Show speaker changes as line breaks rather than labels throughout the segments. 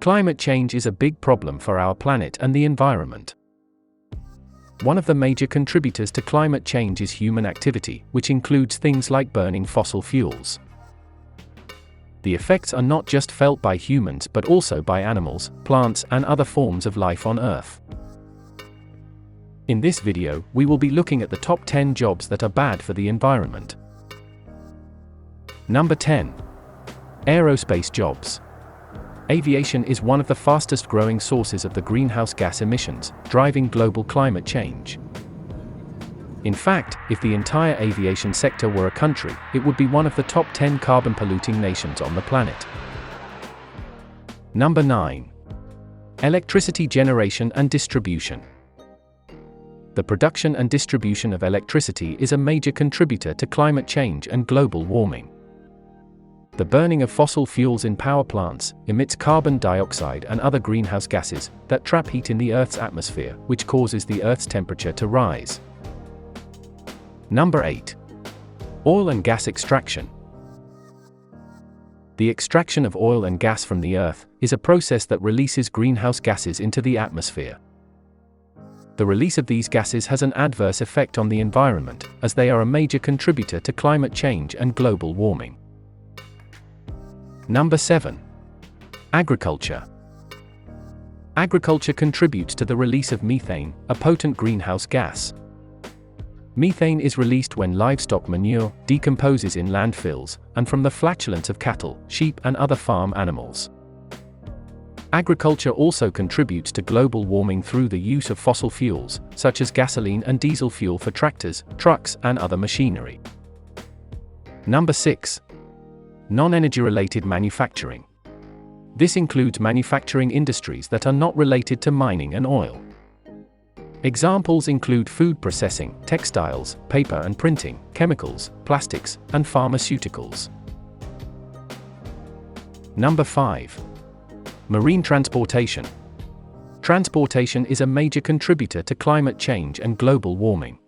Climate change is a big problem for our planet and the environment. One of the major contributors to climate change is human activity, which includes things like burning fossil fuels. The effects are not just felt by humans but also by animals, plants, and other forms of life on Earth. In this video, we will be looking at the top 10 jobs that are bad for the environment. Number 10. Aerospace jobs. Aviation is one of the fastest growing sources of the greenhouse gas emissions, driving global climate change. In fact, if the entire aviation sector were a country, it would be one of the top 10 carbon polluting nations on the planet. Number 9. Electricity generation and distribution. The production and distribution of electricity is a major contributor to climate change and global warming. The burning of fossil fuels in power plants emits carbon dioxide and other greenhouse gases that trap heat in the Earth's atmosphere, which causes the Earth's temperature to rise. Number 8. Oil and gas extraction. The extraction of oil and gas from the Earth is a process that releases greenhouse gases into the atmosphere. The release of these gases has an adverse effect on the environment, as they are a major contributor to climate change and global warming. Number 7. Agriculture. Agriculture contributes to the release of methane, a potent greenhouse gas. Methane is released when livestock manure decomposes in landfills, and from the flatulence of cattle, sheep, and other farm animals. Agriculture also contributes to global warming through the use of fossil fuels, such as gasoline and diesel fuel for tractors, trucks, and other machinery. Number 6. Non-energy related manufacturing. This includes manufacturing industries that are not related to mining and oil. Examples include food processing, textiles, paper and printing, chemicals, plastics, and pharmaceuticals. Number 5. Marine transportation. Transportation is a major contributor to climate change and global warming.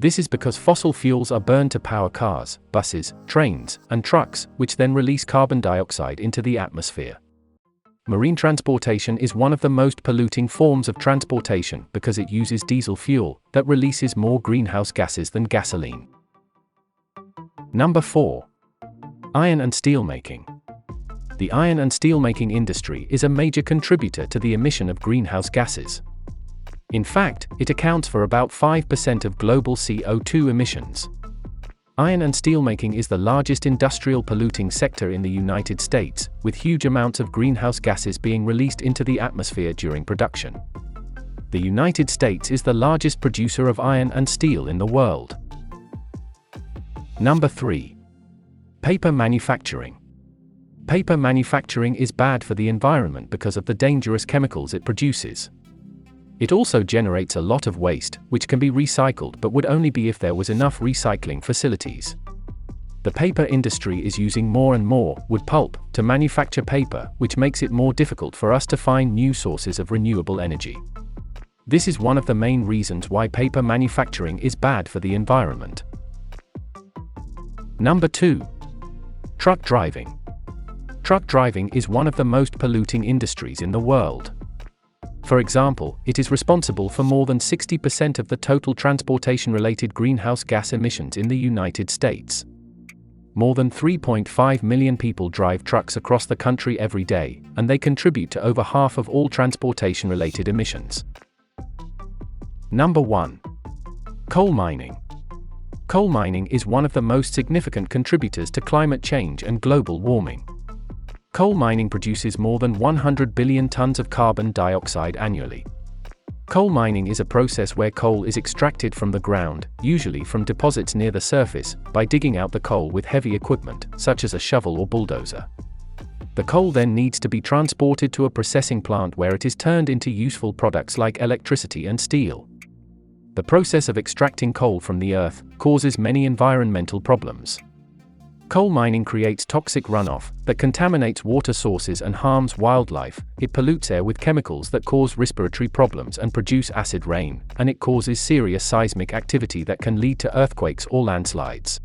This is because fossil fuels are burned to power cars, buses, trains, and trucks, which then release carbon dioxide into the atmosphere. Marine transportation is one of the most polluting forms of transportation because it uses diesel fuel that releases more greenhouse gases than gasoline. Number 4. Iron and steel making. The iron and steel making industry is a major contributor to the emission of greenhouse gases. In fact, it accounts for about 5% of global CO2 emissions. Iron and steelmaking is the largest industrial polluting sector in the United States, with huge amounts of greenhouse gases being released into the atmosphere during production. The United States is the largest producer of iron and steel in the world. Number 3. Paper manufacturing. Paper manufacturing is bad for the environment because of the dangerous chemicals it produces. It also generates a lot of waste, which can be recycled but would only be if there was enough recycling facilities. The paper industry is using more and more wood pulp to manufacture paper, which makes it more difficult for us to find new sources of renewable energy. This is one of the main reasons why paper manufacturing is bad for the environment. Number 2. Truck driving. Truck driving is one of the most polluting industries in the world. For example, it is responsible for more than 60% of the total transportation-related greenhouse gas emissions in the United States. More than 3.5 million people drive trucks across the country every day, and they contribute to over half of all transportation-related emissions. Number 1. Coal mining. Coal mining is one of the most significant contributors to climate change and global warming. Coal mining produces more than 100 billion tons of carbon dioxide annually. Coal mining is a process where coal is extracted from the ground, usually from deposits near the surface, by digging out the coal with heavy equipment, such as a shovel or bulldozer. The coal then needs to be transported to a processing plant where it is turned into useful products like electricity and steel. The process of extracting coal from the earth causes many environmental problems. Coal mining creates toxic runoff that contaminates water sources and harms wildlife. It pollutes air with chemicals that cause respiratory problems and produce acid rain, and it causes serious seismic activity that can lead to earthquakes or landslides.